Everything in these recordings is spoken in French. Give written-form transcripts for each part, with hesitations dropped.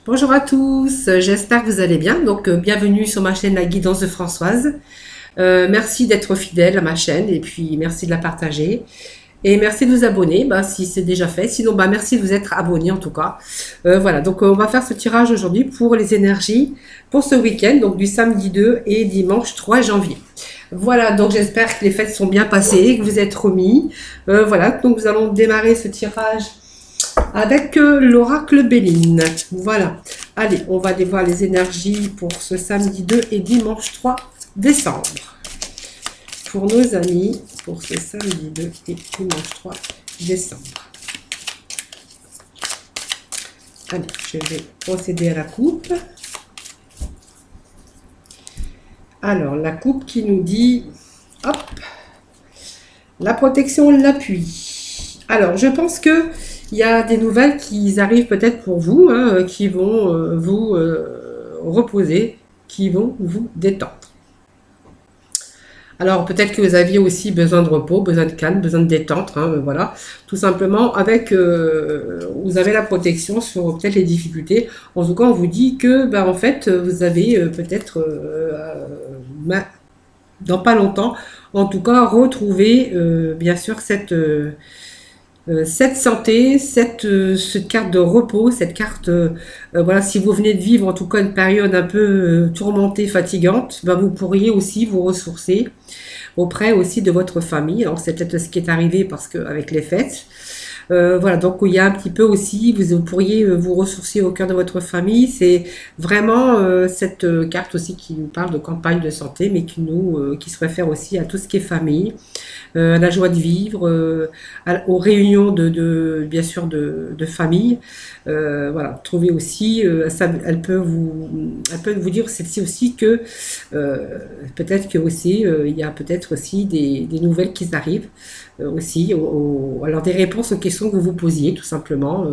Bonjour à tous, j'espère que vous allez bien. Bienvenue sur ma chaîne La Guidance de Françoise. Merci d'être fidèle à ma chaîne et puis merci de la partager. Et merci de vous abonner si c'est déjà fait. Sinon, merci de vous être abonné en tout cas. Voilà, on va faire ce tirage aujourd'hui pour les énergies pour ce week-end, donc du samedi 2 et dimanche 3 janvier. Voilà, donc j'espère que les fêtes sont bien passées, que vous êtes remis. Voilà, donc nous allons démarrer ce tirage avec l'oracle Béline. Voilà. Allez, on va aller voir les énergies pour ce samedi 2 et dimanche 3 décembre. Pour nos amis, pour ce samedi 2 et dimanche 3 décembre. Allez, je vais procéder à la coupe. Alors, la coupe qui nous dit, hop, la protection, l'appui. Alors, je pense que il y a des nouvelles qui arrivent peut-être pour vous, qui vont vous reposer, qui vont vous détendre. Alors peut-être que vous aviez aussi besoin de repos, besoin de calme, besoin de détente, voilà. Tout simplement avec, vous avez la protection sur peut-être les difficultés. En tout cas, on vous dit que, en fait, vous avez peut-être, dans pas longtemps, en tout cas, retrouver, bien sûr, cette santé, cette carte de repos, cette carte, voilà, si vous venez de vivre en tout cas une période un peu tourmentée, fatigante, vous pourriez aussi vous ressourcer auprès aussi de votre famille. Alors c'est peut-être ce qui est arrivé parce que avec les fêtes, voilà, donc il y a un petit peu aussi, vous pourriez vous ressourcer au cœur de votre famille. C'est vraiment cette carte aussi qui nous parle de campagne de santé, mais qui se réfère aussi à tout ce qui est famille, à la joie de vivre, aux réunions bien sûr de famille. Voilà, trouvez aussi, elle peut vous dire celle-ci aussi que peut-être que aussi il y a peut-être aussi des nouvelles qui arrivent aussi, alors des réponses aux questions que vous vous posiez tout simplement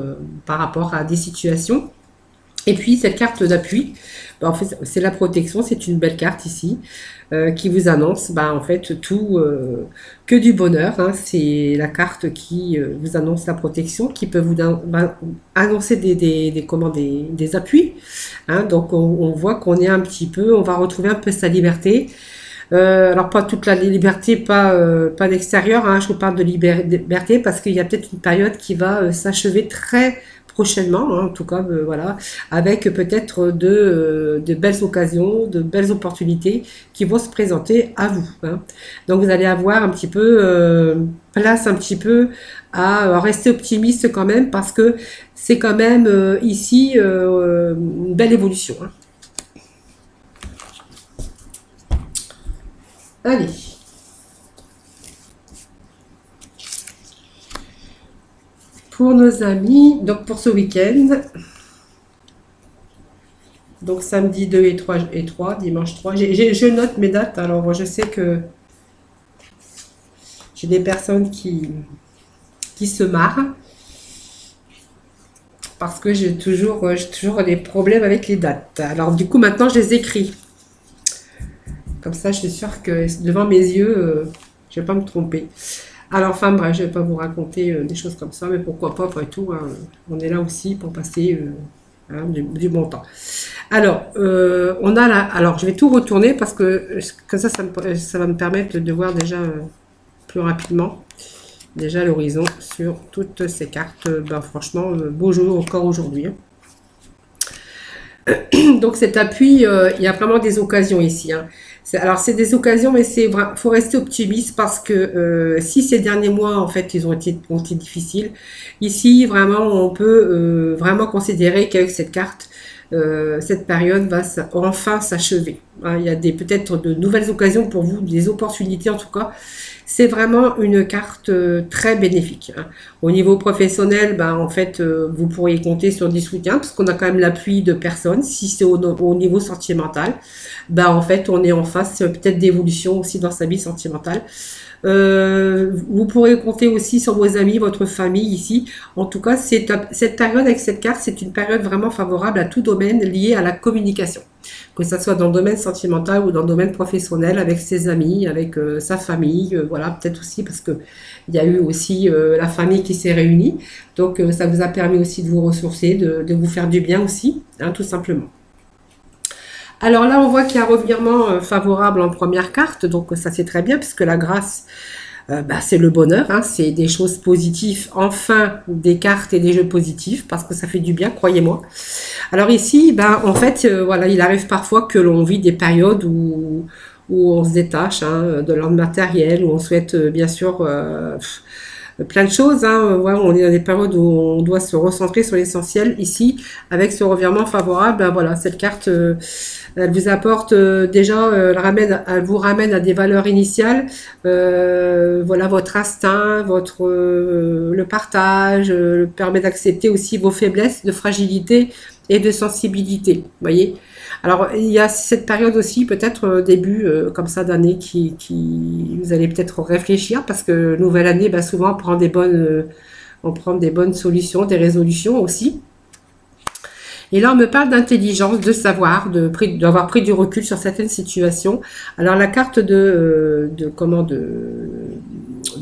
par rapport à des situations. Et puis cette carte d'appui, en fait c'est la protection, c'est une belle carte ici qui vous annonce en fait tout, que du bonheur, c'est la carte qui vous annonce la protection, qui peut vous annoncer des appuis, donc on voit qu'on est un petit peu, on va retrouver un peu sa liberté. Alors pas toute la liberté, pas l'extérieur, je vous parle de liberté parce qu'il y a peut-être une période qui va s'achever très prochainement, en tout cas, voilà, avec peut-être de belles occasions, de belles opportunités qui vont se présenter à vous. Donc vous allez avoir un petit peu place un petit peu à rester optimiste quand même parce que c'est quand même ici une belle évolution. Allez. Pour nos amis, donc pour ce week-end, donc samedi 2 et 3, dimanche 3, je note mes dates, alors je sais que j'ai des personnes qui se marrent, parce que j'ai toujours des problèmes avec les dates. Alors du coup maintenant je les écris. Comme ça, je suis sûre que devant mes yeux, je ne vais pas me tromper. Alors, enfin bref, je ne vais pas vous raconter des choses comme ça, mais pourquoi pas, après tout, on est là aussi pour passer du bon temps. Alors, on a là, alors je vais tout retourner parce que ça va me permettre de voir déjà plus rapidement, déjà l'horizon sur toutes ces cartes. Franchement, beau jour encore aujourd'hui. Donc cet appui, il y a vraiment des occasions ici. Alors c'est des occasions, mais faut rester optimiste parce que si ces derniers mois en fait ils ont été difficiles, ici vraiment on peut vraiment considérer qu'avec cette carte, cette période va enfin s'achever. Il y a peut-être de nouvelles occasions pour vous, des opportunités en tout cas. C'est vraiment une carte très bénéfique. Au niveau professionnel, en fait, vous pourriez compter sur des soutiens parce qu'on a quand même l'appui de personnes. Si c'est au niveau sentimental, en fait, on est en face peut-être d'évolution aussi dans sa vie sentimentale. Vous pourrez compter aussi sur vos amis, votre famille ici. En tout cas, cette période avec cette carte, c'est une période vraiment favorable à tout domaine lié à la communication. que ce soit dans le domaine sentimental ou dans le domaine professionnel, avec ses amis, avec sa famille, voilà, peut-être aussi parce que il y a eu aussi la famille qui s'est réunie, donc ça vous a permis aussi de vous ressourcer, de vous faire du bien aussi, hein, tout simplement. Alors là, on voit qu'il y a un revirement favorable en première carte, donc ça c'est très bien, puisque la grâce, c'est le bonheur, hein, c'est des choses positives, enfin des cartes et des jeux positifs, parce que ça fait du bien, croyez-moi. Alors ici, en fait, voilà, il arrive parfois que l'on vit des périodes où on se détache, hein, de l'ordre matériel, où on souhaite bien sûr plein de choses, hein. Voilà, on est dans des périodes où on doit se recentrer sur l'essentiel. Ici, avec ce revirement favorable, voilà, cette carte, elle vous apporte déjà, elle vous ramène à des valeurs initiales. Voilà, votre instinct, le partage, permet d'accepter aussi vos faiblesses, de fragilité et de sensibilité. Vous voyez. Alors, il y a cette période aussi, peut-être début comme ça d'année, qui vous allez peut-être réfléchir, parce que nouvelle année, souvent on prend des bonnes solutions, des résolutions aussi. Et là, on me parle d'intelligence, de savoir, d'avoir pris du recul sur certaines situations. Alors, la carte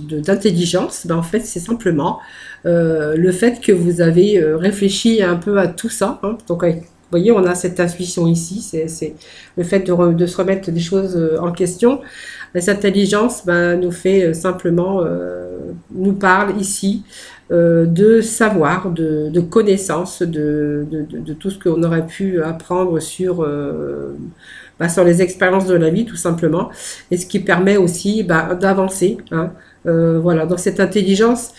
d'intelligence, en fait, c'est simplement le fait que vous avez réfléchi un peu à tout ça, hein. Donc, vous voyez, on a cette intuition ici, c'est le fait de se remettre des choses en question. Cette intelligence nous fait simplement, nous parle ici de savoir, de connaissance, de tout ce qu'on aurait pu apprendre sur les expériences de la vie, tout simplement, et ce qui permet aussi d'avancer, hein. Voilà, dans cette intelligence.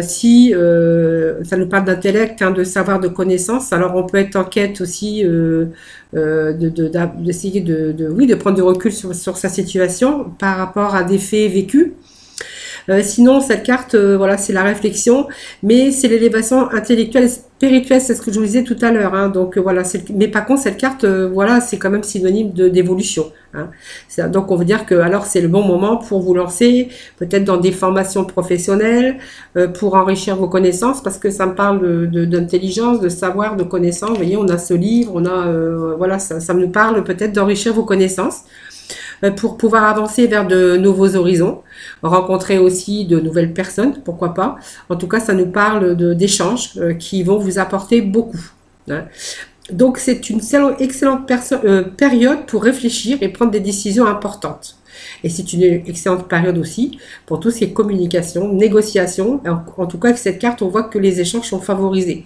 Si ça nous parle d'intellect, hein, de savoir, de connaissance, alors on peut être en quête aussi d'essayer de prendre du recul sur sa situation par rapport à des faits vécus. Sinon, cette carte, voilà, c'est la réflexion, mais c'est l'élévation intellectuelle et spirituelle, c'est ce que je vous disais tout à l'heure, hein. Donc voilà, mais par contre, cette carte, voilà, c'est quand même synonyme d'évolution, hein. Donc on veut dire que alors c'est le bon moment pour vous lancer, peut-être dans des formations professionnelles, pour enrichir vos connaissances, parce que ça me parle d'intelligence, de savoir, de connaissance. Vous voyez, on a ce livre, on a, voilà, ça me parle peut-être d'enrichir vos connaissances, pour pouvoir avancer vers de nouveaux horizons, rencontrer aussi de nouvelles personnes, pourquoi pas. En tout cas, ça nous parle d'échanges qui vont vous apporter beaucoup, hein. Donc, c'est une excellente période pour réfléchir et prendre des décisions importantes. Et c'est une excellente période aussi pour tout ce qui est communication, négociation. En tout cas, avec cette carte, on voit que les échanges sont favorisés.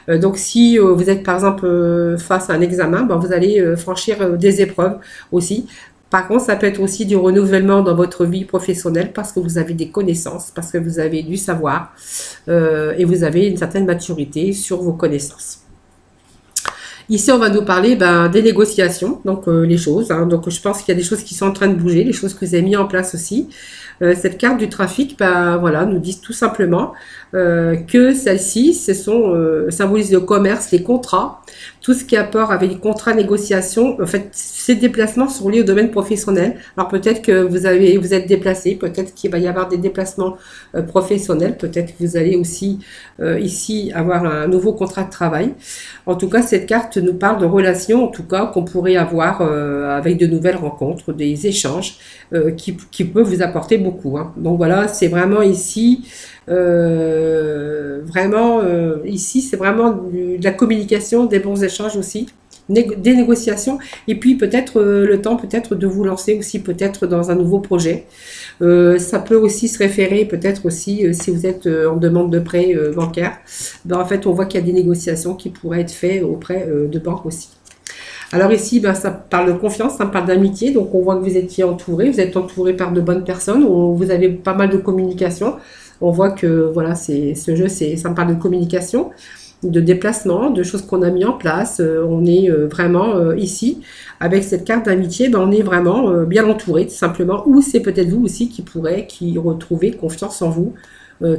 Donc, si vous êtes par exemple face à un examen, vous allez franchir des épreuves aussi. Par contre, ça peut être aussi du renouvellement dans votre vie professionnelle, parce que vous avez des connaissances, parce que vous avez du savoir et vous avez une certaine maturité sur vos connaissances. Ici, on va nous parler des négociations, donc les choses, hein. Donc, je pense qu'il y a des choses qui sont en train de bouger, les choses que vous avez mis en place aussi. Cette carte du trafic, voilà, nous dit tout simplement que celle-ci, symbolise le commerce, les contrats, tout ce qui a rapport avec les contrats, négociations. En fait, ces déplacements sont liés au domaine professionnel. Alors peut-être que vous êtes déplacé, peut-être qu'il va y avoir des déplacements professionnels, peut-être que vous allez aussi ici avoir un nouveau contrat de travail. En tout cas, cette carte nous parle de relations, en tout cas, qu'on pourrait avoir avec de nouvelles rencontres, des échanges qui peuvent vous apporter beaucoup, hein. Donc voilà, c'est vraiment ici, ici, c'est vraiment de la communication, des bons échanges aussi, des négociations, et puis peut-être le temps peut-être de vous lancer aussi peut-être dans un nouveau projet. Ça peut aussi se référer peut-être aussi si vous êtes en demande de prêt bancaire. En fait, on voit qu'il y a des négociations qui pourraient être faites auprès de banques aussi. Alors ici, ça parle de confiance, ça parle d'amitié, donc on voit que vous étiez entouré, vous êtes entouré par de bonnes personnes, vous avez pas mal de communication. On voit que voilà, ce jeu, ça me parle de communication, de déplacement, de choses qu'on a mis en place. On est vraiment ici, avec cette carte d'amitié, on est vraiment bien entouré, tout simplement. Ou c'est peut-être vous aussi qui retrouvez confiance en vous,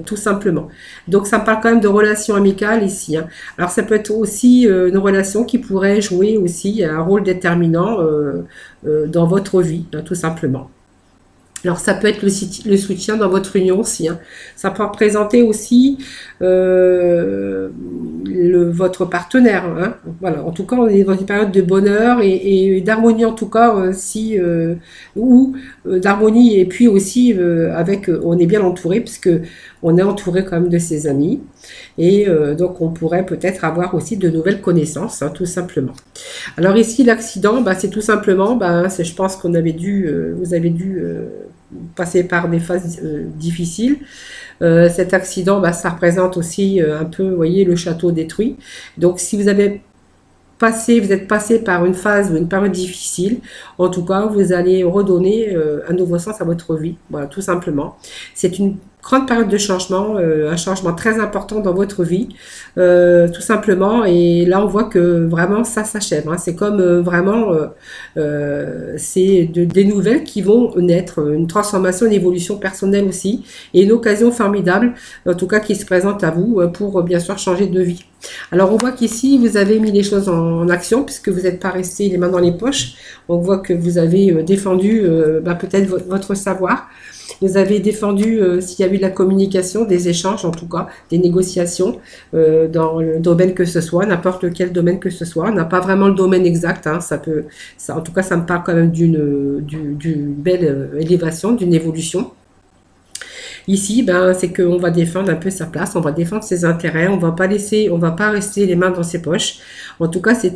tout simplement. Donc ça me parle quand même de relations amicales ici, hein. Alors ça peut être aussi une relation qui pourrait jouer aussi un rôle déterminant dans votre vie, hein, tout simplement. Alors ça peut être le soutien dans votre union aussi, hein. Ça peut représenter aussi votre partenaire, hein. Voilà. En tout cas, on est dans une période de bonheur et d'harmonie en tout cas, si ou d'harmonie et puis aussi avec, on est bien entouré puisque on est entouré quand même de ses amis et donc on pourrait peut-être avoir aussi de nouvelles connaissances, hein, tout simplement. Alors ici l'accident, bah, c'est tout simplement, bah, je pense qu'on avait dû, vous avez dû passer par des phases difficiles. Cet accident, bah, ça représente aussi un peu, vous voyez, le château détruit. Donc si vous êtes passé par une phase ou une période difficile, en tout cas, vous allez redonner un nouveau sens à votre vie. Voilà, tout simplement. C'est une grande période de changement, un changement très important dans votre vie, tout simplement. Et là, on voit que vraiment ça s'achève, hein. C'est comme vraiment, des nouvelles qui vont naître, une transformation, une évolution personnelle aussi, et une occasion formidable, en tout cas qui se présente à vous pour bien sûr changer de vie. Alors on voit qu'ici vous avez mis les choses en action puisque vous n'êtes pas resté les mains dans les poches. On voit que vous avez défendu peut-être votre savoir. Vous avez défendu s'il y a eu de la communication, des échanges en tout cas, des négociations dans le domaine que ce soit, n'importe lequel domaine que ce soit. On n'a pas vraiment le domaine exact, hein, en tout cas ça me parle quand même d'une belle élévation, d'une évolution. Ici, ben, c'est qu'on va défendre un peu sa place, on va défendre ses intérêts, on va pas rester les mains dans ses poches. En tout cas, cette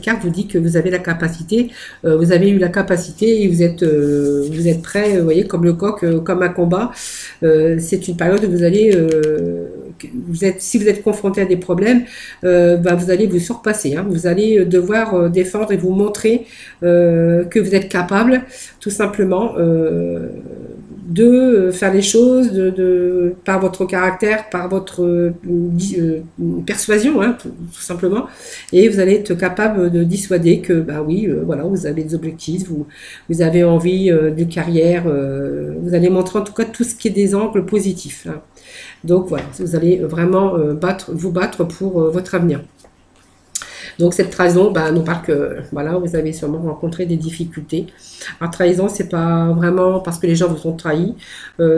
carte vous dit que vous avez la capacité, vous avez eu la capacité et vous êtes prêt, vous voyez, comme le coq, comme un combat. C'est une période où vous allez, si vous êtes confronté à des problèmes, ben, vous allez vous surpasser, hein. Vous allez devoir défendre et vous montrer que vous êtes capable, tout simplement, de faire les choses par votre caractère, par votre persuasion, hein, tout simplement, et vous allez être capable de dissuader que, bah oui, voilà, vous avez des objectifs, vous avez envie de carrière, vous allez montrer en tout cas tout ce qui est des angles positifs, hein. Donc voilà, vous allez vraiment vous battre pour votre avenir. Donc cette trahison, bah, nous parle que voilà, vous avez sûrement rencontré des difficultés. Alors trahison, c'est pas vraiment parce que les gens vous ont trahi.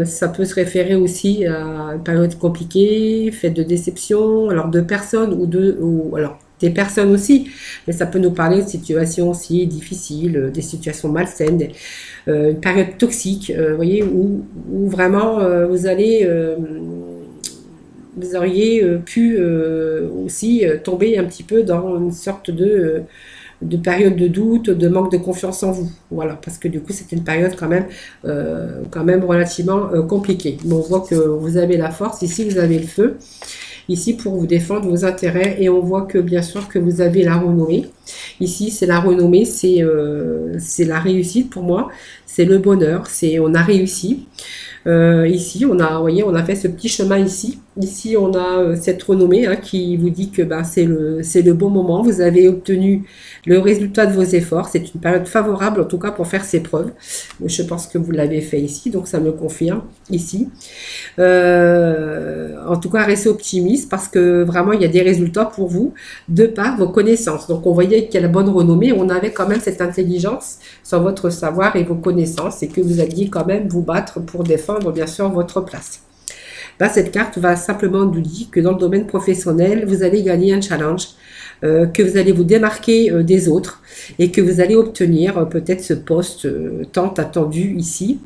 Ça peut se référer aussi à une période compliquée, faite de déception, alors de personnes ou alors des personnes aussi, mais ça peut nous parler de situations aussi difficiles, des situations malsaines, une période toxique, vous voyez, où vraiment vous auriez pu aussi tomber un petit peu dans une sorte de période de doute, de manque de confiance en vous. Voilà, parce que du coup, c'est une période quand même relativement compliquée. Bon, on voit que vous avez la force, ici vous avez le feu, ici pour vous défendre vos intérêts, et on voit que bien sûr que vous avez la renommée. Ici, c'est la renommée, c'est la réussite pour moi, c'est le bonheur, on a réussi. Ici, vous voyez, on a fait ce petit chemin ici. Ici, on a cette renommée, hein, qui vous dit que bah, c'est le bon moment. Vous avez obtenu le résultat de vos efforts. C'est une période favorable, en tout cas, pour faire ses preuves. Je pense que vous l'avez fait ici, donc ça me confirme ici. En tout cas, restez optimiste parce que vraiment, il y a des résultats pour vous de par vos connaissances. Donc, on voyait qu'il y a la bonne renommée. On avait quand même cette intelligence sur votre savoir et vos connaissances et que vous alliez quand même vous battre pour défendre, bien sûr, votre place. Là, cette carte va simplement nous dire que dans le domaine professionnel, vous allez gagner un challenge, que vous allez vous démarquer des autres et que vous allez obtenir peut-être ce poste tant attendu ici.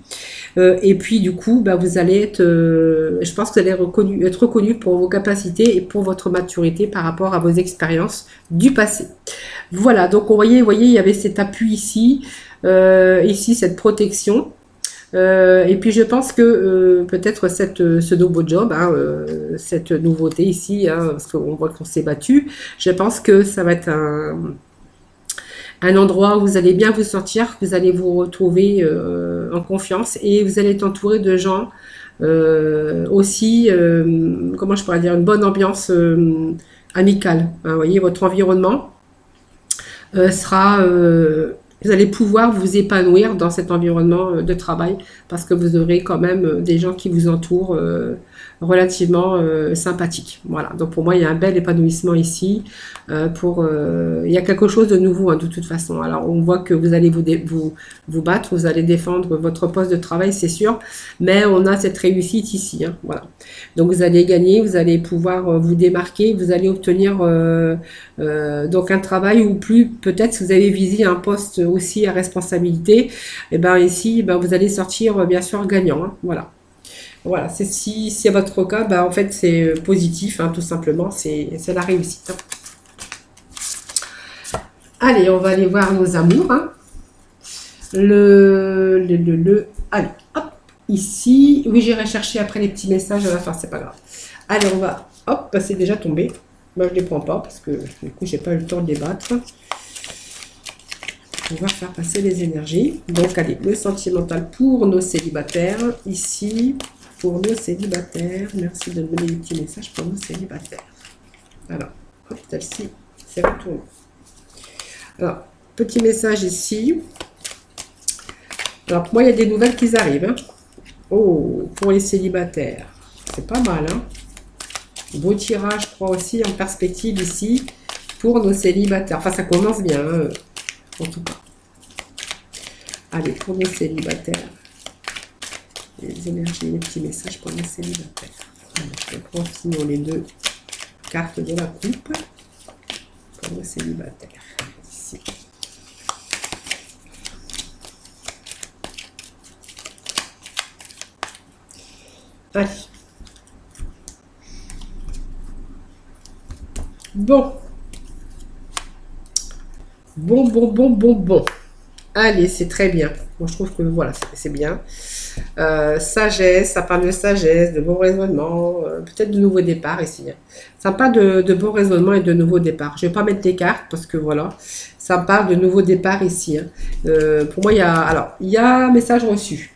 Et puis du coup, bah, vous allez être, je pense que vous allez être reconnu pour vos capacités et pour votre maturité par rapport à vos expériences du passé. Voilà, donc vous voyez, il y avait cet appui ici, ici cette protection. Et puis je pense que peut-être ce nouveau job, hein, cette nouveauté ici, hein, parce qu'on voit qu'on s'est battu, je pense que ça va être un endroit où vous allez bien vous sentir, vous allez vous retrouver en confiance et vous allez être entouré de gens aussi, comment je pourrais dire, une bonne ambiance amicale, hein, vous voyez, votre environnement sera... vous allez pouvoir vous épanouir dans cet environnement de travail parce que vous aurez quand même des gens qui vous entourent relativement sympathique. Voilà, donc pour moi, il y a un bel épanouissement ici. Il y a quelque chose de nouveau hein, de toute façon. Alors, on voit que vous allez vous battre, vous allez défendre votre poste de travail, c'est sûr, mais on a cette réussite ici. Hein, voilà. Donc, vous allez gagner, vous allez pouvoir vous démarquer, vous allez obtenir donc un travail ou plus, peut-être si vous avez visé un poste aussi à responsabilité, et ben ici, ben, vous allez sortir bien sûr gagnant. Hein, voilà. Voilà, si c'est votre cas, ben, en fait c'est positif, hein, tout simplement, c'est la réussite. Hein. Allez, on va aller voir nos amours. Hein. Allez, hop, ici. Oui, j'irai chercher après les petits messages à la fin, c'est pas grave. Allez, on va, hop, c'est déjà tombé. Moi, je ne les prends pas parce que du coup, j'ai pas eu le temps de les battre. On va faire passer les énergies. Donc, allez, le sentimental pour nos célibataires. Ici, pour nos célibataires. Merci de me donner des petits messages pour nos célibataires. Alors, hop, celle-ci, c'est retourné. Alors, petit message ici. Alors, pour moi, il y a des nouvelles qui arrivent. Hein. Oh, pour les célibataires. C'est pas mal, hein. Beau tirage, je crois aussi, en perspective ici, pour nos célibataires. Enfin, ça commence bien, hein, en tout cas. Allez, pour nos célibataires. Les énergies, les petits messages pour nos célibataires. Alors, continuons les deux cartes de la coupe pour nos célibataires. Ici. Allez. Bon. Bon. Allez, c'est très bien. Moi, je trouve que voilà, c'est bien. Sagesse, ça parle de sagesse, de bon raisonnement, peut-être de nouveau départ ici. Hein. Ça parle de bon raisonnement et de nouveau départ. Je ne vais pas mettre des cartes parce que voilà, ça parle de nouveau départ ici. Hein. Pour moi, il y a un message reçu.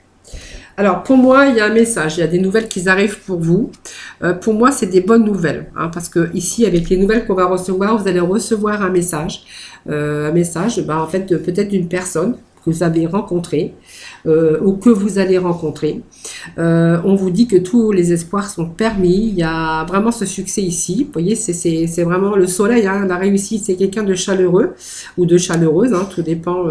Alors, pour moi, il y a un message, il y a des nouvelles qui arrivent pour vous. Pour moi, c'est des bonnes nouvelles, hein, parce que ici, avec les nouvelles qu'on va recevoir, vous allez recevoir un message. En fait, peut-être d'une personne que vous avez rencontrée ou que vous allez rencontrer. On vous dit que tous les espoirs sont permis. Il y a vraiment ce succès ici. Vous voyez, c'est vraiment le soleil, hein, la réussite. C'est quelqu'un de chaleureux ou de chaleureuse. Hein, tout dépend,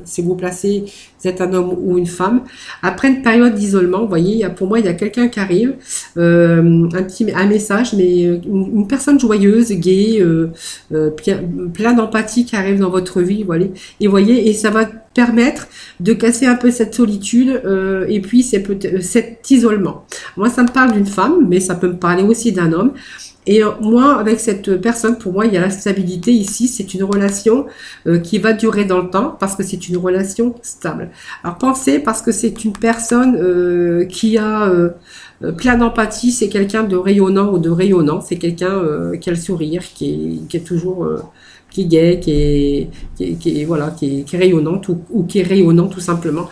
si vous placez, vous êtes un homme ou une femme. Après une période d'isolement, vous voyez, pour moi, il y a quelqu'un qui arrive, un message, mais une personne joyeuse, gaie, plein d'empathie qui arrive dans votre vie. Voilà. Et voyez, et ça va permettre de casser un peu cette solitude et puis cet isolement. Moi, ça me parle d'une femme, mais ça peut me parler aussi d'un homme. Et moi, avec cette personne, pour moi, il y a la stabilité ici. C'est une relation qui va durer dans le temps parce que c'est une relation stable. Alors, pensez, parce que c'est une personne qui a plein d'empathie. C'est quelqu'un de rayonnant ou de rayonnant. C'est quelqu'un qui a le sourire, qui est toujours... qui est gai, qui est rayonnante ou qui est rayonnant tout simplement.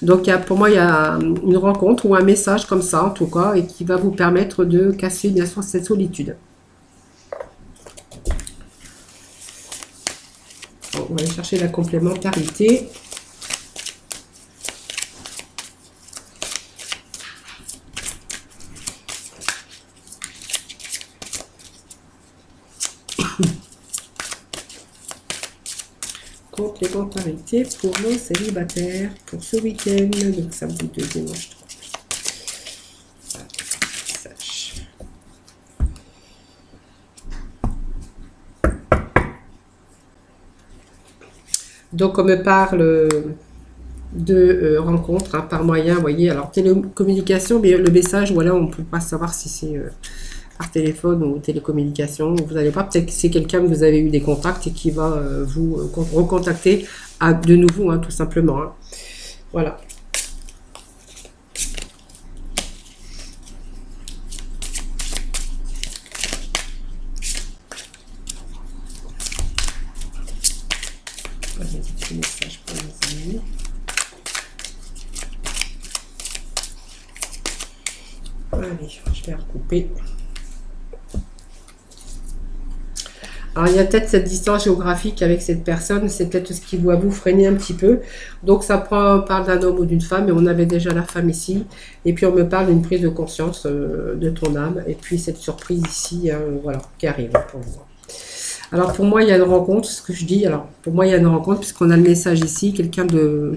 Donc pour moi, il y a une rencontre ou un message comme ça, en tout cas, et qui va vous permettre de casser, bien sûr, cette solitude. Bon, on va aller chercher la complémentarité. Complémentarité pour nos célibataires pour ce week-end, donc samedi 2 dimanche 3. Donc on me parle de rencontres hein, par moyen, vous voyez, alors télécommunication, mais le message, voilà, on ne peut pas savoir si c'est par téléphone ou télécommunication, vous n'allez pas, peut-être que c'est quelqu'un que vous avez eu des contacts et qui va vous recontacter de nouveau, hein, tout simplement. Hein. Voilà. Petit message pour les amis. Allez, je vais recouper. Alors, il y a peut-être cette distance géographique avec cette personne, c'est peut-être ce qui doit vous freiner un petit peu. Donc, on parle d'un homme ou d'une femme, et on avait déjà la femme ici. Et puis, on me parle d'une prise de conscience de ton âme. Et puis, cette surprise ici, voilà, qui arrive pour vous. Alors, pour moi, il y a une rencontre, ce que je dis. Alors, pour moi, il y a une rencontre, puisqu'on a le message ici, quelqu'un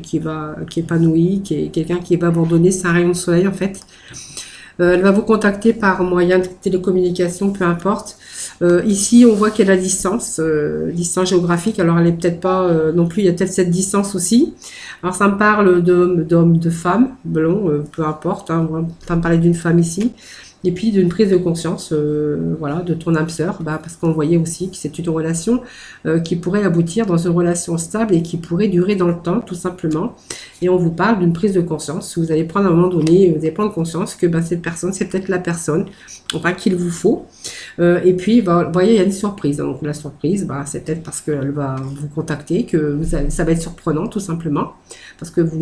qui est épanoui, qui est quelqu'un qui va abandonné, c'est un rayon de soleil, en fait. Elle va vous contacter par moyen de télécommunication, peu importe. Ici, on voit qu'il y a la distance, distance géographique. Alors, elle est peut-être pas non plus. Il y a peut-être cette distance aussi. Alors, ça me parle d'homme, de femme, blond, peu importe. Hein, ça me parlait d'une femme ici. Et puis d'une prise de conscience, voilà, de ton âme sœur, parce qu'on voyait aussi que c'est une relation qui pourrait aboutir dans une relation stable et qui pourrait durer dans le temps, tout simplement. Et on vous parle d'une prise de conscience. Vous allez prendre à un moment donné, vous allez prendre conscience que cette personne, c'est peut-être la personne, enfin qu'il vous faut. Et puis, vous voyez, il y a une surprise. Donc la surprise, c'est peut-être parce qu'elle va vous contacter, que ça va être surprenant, tout simplement, parce que vous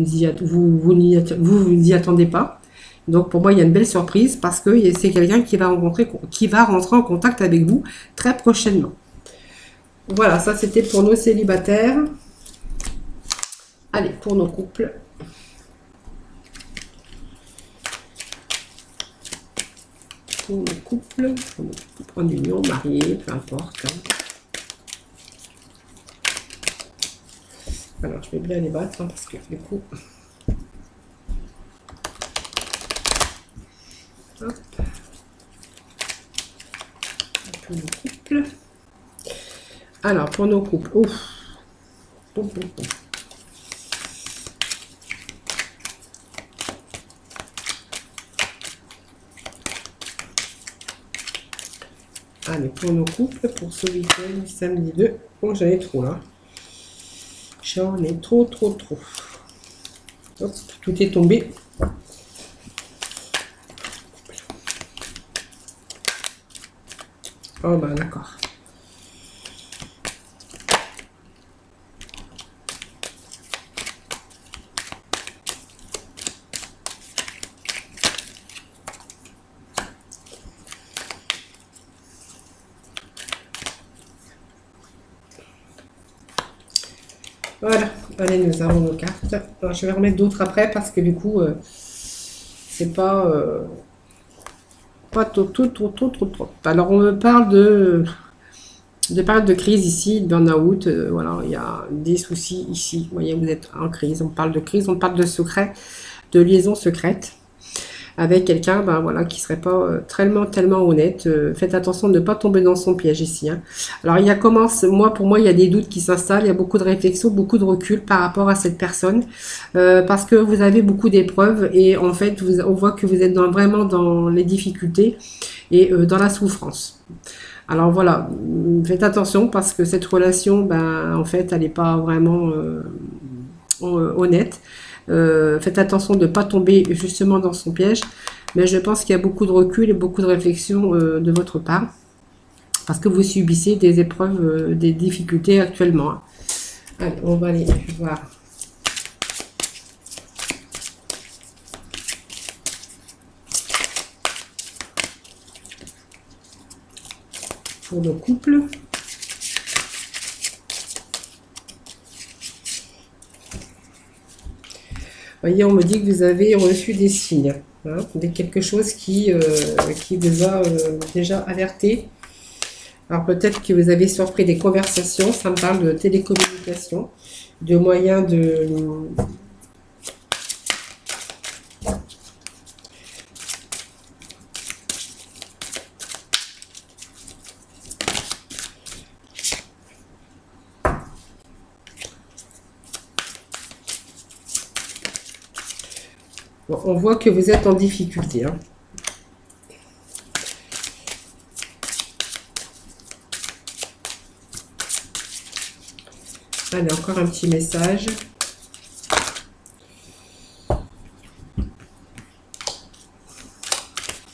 n'y attendez pas. Donc pour moi, il y a une belle surprise parce que c'est quelqu'un qui va rentrer en contact avec vous très prochainement. Voilà, ça c'était pour nos célibataires. Allez, pour nos couples. Pour nos couples, en union, mariés, peu importe. Alors, je vais bien les battre parce que du coup... Hop. Pour nos couples. Alors, pour nos couples. Ouf. Allez, pour nos couples, pour ce week-end, samedi 2. Oh, j'en ai trop là. J'en ai trop. Hop, tout est tombé. Oh d'accord. Voilà, allez, nous avons nos cartes. Alors, je vais remettre d'autres après parce que du coup, c'est pas... pas trop. Alors, on me parle de période de crise ici, de burn-out. Voilà, il y a des soucis ici. Vous voyez, vous êtes en crise. On parle de crise, on parle de secret, de liaison secrète avec quelqu'un, voilà, qui serait pas tellement honnête. Faites attention de ne pas tomber dans son piège ici. Hein. Alors, pour moi, il y a des doutes qui s'installent. Il y a beaucoup de réflexion, beaucoup de recul par rapport à cette personne, parce que vous avez beaucoup d'épreuves et en fait, on voit que vous êtes vraiment dans les difficultés et dans la souffrance. Alors voilà, faites attention parce que cette relation, en fait, elle n'est pas vraiment honnête. Faites attention de ne pas tomber justement dans son piège, mais je pense qu'il y a beaucoup de recul et beaucoup de réflexion de votre part, parce que vous subissez des épreuves, des difficultés actuellement. Hein. Allez, on va aller voir. Pour le couple. Voyez, on me dit que vous avez reçu des signes, hein, quelque chose qui vous a déjà alerté. Alors peut-être que vous avez surpris des conversations, ça me parle de télécommunication, de moyens de... Bon, on voit que vous êtes en difficulté. Hein. Allez, encore un petit message.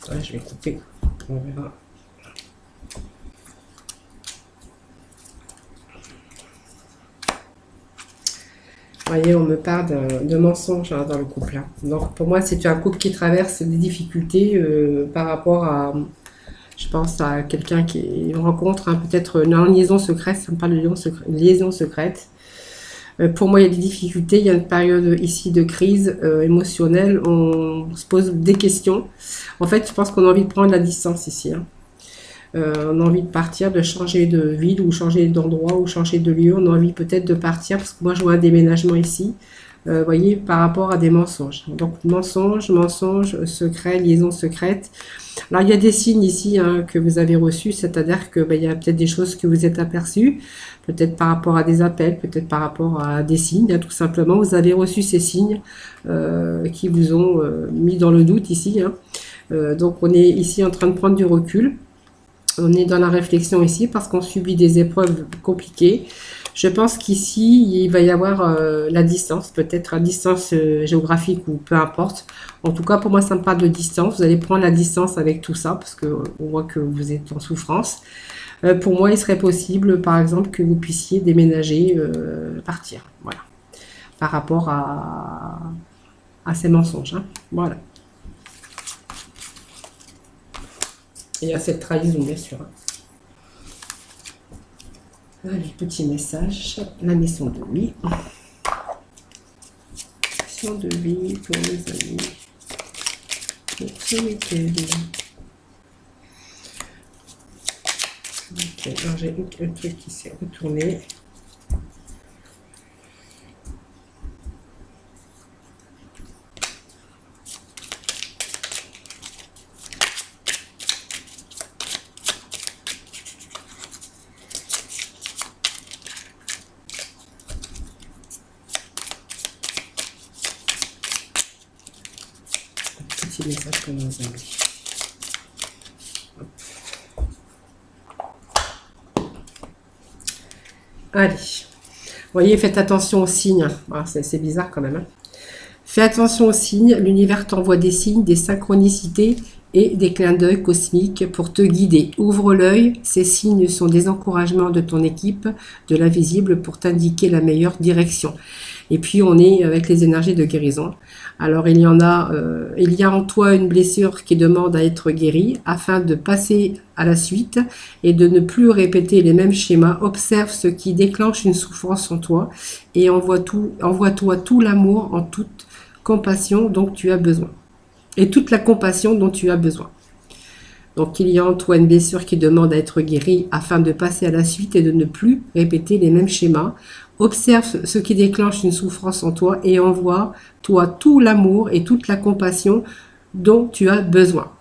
Ouais, je vais couper. On verra. Voyez, on me parle de mensonges dans le couple. Hein. Donc pour moi, c'est un couple qui traverse des difficultés par rapport à... Je pense à quelqu'un qui rencontre, hein, peut-être une liaison secrète, ça me parle de liaison secrète. Pour moi, il y a des difficultés, il y a une période ici de crise émotionnelle, on se pose des questions. En fait, je pense qu'on a envie de prendre la distance ici, hein. On a envie de partir, de changer de ville ou changer d'endroit ou changer de lieu. On a envie peut-être de partir parce que moi je vois un déménagement ici. Voyez, par rapport à des mensonges. Donc mensonges, secrets, liaison secrète. Alors il y a des signes ici, hein, que vous avez reçus, c'est-à-dire que il y a peut-être des choses que vous êtes aperçues, peut-être par rapport à des appels, peut-être par rapport à des signes, hein, tout simplement. Vous avez reçu ces signes qui vous ont mis dans le doute ici, hein. Donc on est ici en train de prendre du recul. On est dans la réflexion ici parce qu'on subit des épreuves compliquées. Je pense qu'ici, il va y avoir la distance, peut-être la distance géographique ou peu importe. En tout cas, pour moi, ça me parle de distance. Vous allez prendre la distance avec tout ça parce qu'on voit que vous êtes en souffrance. Pour moi, il serait possible, par exemple, que vous puissiez déménager, partir. Voilà. Par rapport à ces mensonges, hein. Voilà. Et à cette trahison, bien sûr, hein. Allez, petit message. La mission de vie. Mission de vie pour les amis. Pour ce week-end. Ok, alors j'ai un truc qui s'est retourné. Petit message pour nos amis. Allez, vous voyez, faites attention aux signes. Ah, c'est bizarre quand même, hein. Fais attention aux signes. L'univers t'envoie des signes, des synchronicités et des clins d'œil cosmiques pour te guider. Ouvre l'œil. Ces signes sont des encouragements de ton équipe, de l'invisible, pour t'indiquer la meilleure direction. Et puis on est avec les énergies de guérison. Alors il y a en toi une blessure qui demande à être guérie afin de passer à la suite et de ne plus répéter les mêmes schémas. Observe ce qui déclenche une souffrance en toi et envoie-toi tout l'amour en toute compassion dont tu as besoin. Et toute la compassion dont tu as besoin. Donc il y a en toi une blessure qui demande à être guérie afin de passer à la suite et de ne plus répéter les mêmes schémas. Observe ce qui déclenche une souffrance en toi et envoie-toi tout l'amour et toute la compassion dont tu as besoin.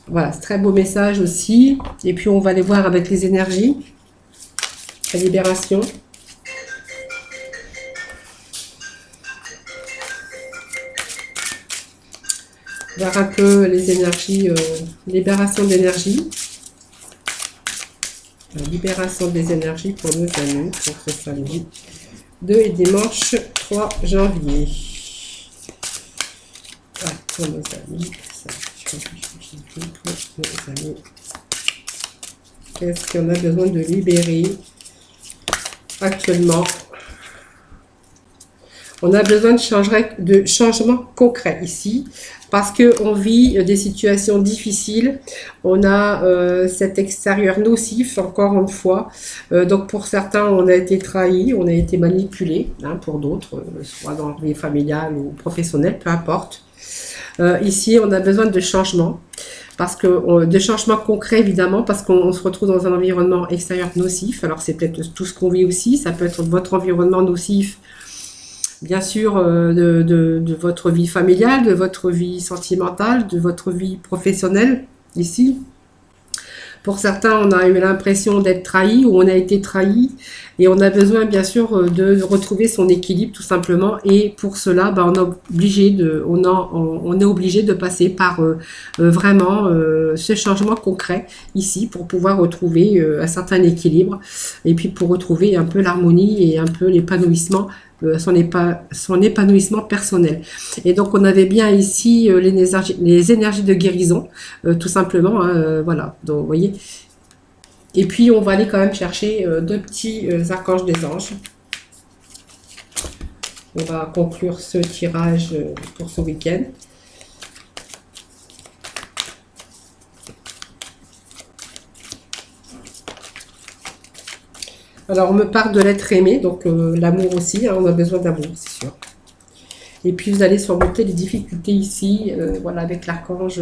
Voilà, c'est très beau message aussi. Et puis on va aller voir avec les énergies. La libération. Voir un peu les énergies, libération d'énergie. La libération des énergies pour nos amis, pour ce samedi 2 et dimanche 3 janvier. Ah, pour nos amis, pour nos amis. Qu'est-ce qu'on a besoin de libérer actuellement? On a besoin de changements concrets ici, parce qu'on vit des situations difficiles. On a cet extérieur nocif, encore une fois. Donc pour certains, on a été trahi, on a été manipulé, hein, pour d'autres, soit dans la vie familiale ou professionnelle, peu importe. Ici, on a besoin de changements. Parce que de changements concrets évidemment, parce qu'on se retrouve dans un environnement extérieur nocif. Alors c'est peut-être tout ce qu'on vit aussi, ça peut être votre environnement nocif, bien sûr, de votre vie familiale, de votre vie sentimentale, de votre vie professionnelle ici. Pour certains, on a eu l'impression d'être trahi ou on a été trahi et on a besoin bien sûr de retrouver son équilibre tout simplement. Et pour cela, on est obligé de passer par vraiment ce changement concret ici pour pouvoir retrouver un certain équilibre et puis pour retrouver un peu l'harmonie et un peu l'épanouissement. Son épanouissement personnel. Et donc on avait bien ici les énergies de guérison, tout simplement, hein, voilà, donc vous voyez. Et puis on va aller quand même chercher deux petits archanges des anges. On va conclure ce tirage pour ce week-end. Alors, on me parle de l'être aimé, donc l'amour aussi, hein, on a besoin d'amour, c'est sûr. Et puis, vous allez surmonter les difficultés ici, voilà, avec l'archange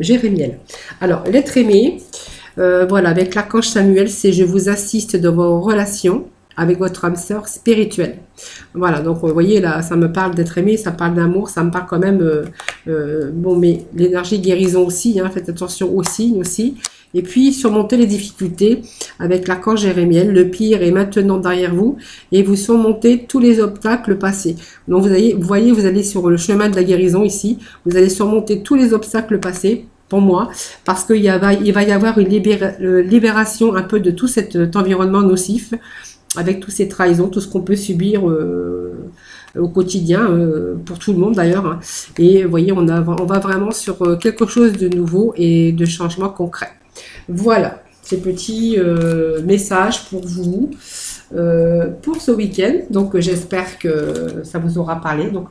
Jérémiel. Alors, l'être aimé, voilà, avec l'archange Samuel, c'est je vous assiste dans vos relations avec votre âme sœur spirituelle. Voilà, donc vous voyez là, ça me parle d'être aimé, ça parle d'amour, ça me parle quand même, bon, mais l'énergie guérison aussi, hein, faites attention aux signes aussi. Et puis surmonter les difficultés avec l'archange Jérémiel, le pire est maintenant derrière vous et vous surmontez tous les obstacles passés. Donc vous voyez, vous allez sur le chemin de la guérison ici, vous allez surmonter tous les obstacles passés pour moi, parce qu'il va y avoir une libération un peu de tout cet environnement nocif, avec toutes ces trahisons, tout ce qu'on peut subir au quotidien, pour tout le monde d'ailleurs. Hein. Et vous voyez, on va vraiment sur quelque chose de nouveau et de changement concret. Voilà, ces petits messages pour vous pour ce week-end. Donc j'espère que ça vous aura parlé. Donc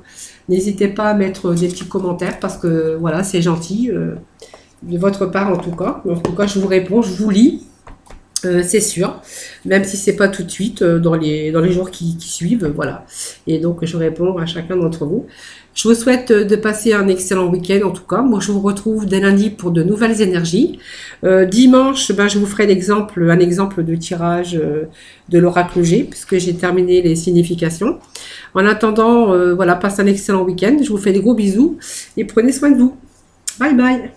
n'hésitez pas à mettre des petits commentaires parce que voilà, c'est gentil de votre part en tout cas. En tout cas, je vous réponds, je vous lis. C'est sûr, même si c'est pas tout de suite, dans les jours qui suivent, voilà. Et donc, je réponds à chacun d'entre vous. Je vous souhaite de passer un excellent week-end, en tout cas. Moi, je vous retrouve dès lundi pour de nouvelles énergies. Dimanche, ben, je vous ferai un exemple de tirage de l'oracle G, puisque j'ai terminé les significations. En attendant, voilà, passez un excellent week-end. Je vous fais des gros bisous et prenez soin de vous. Bye bye.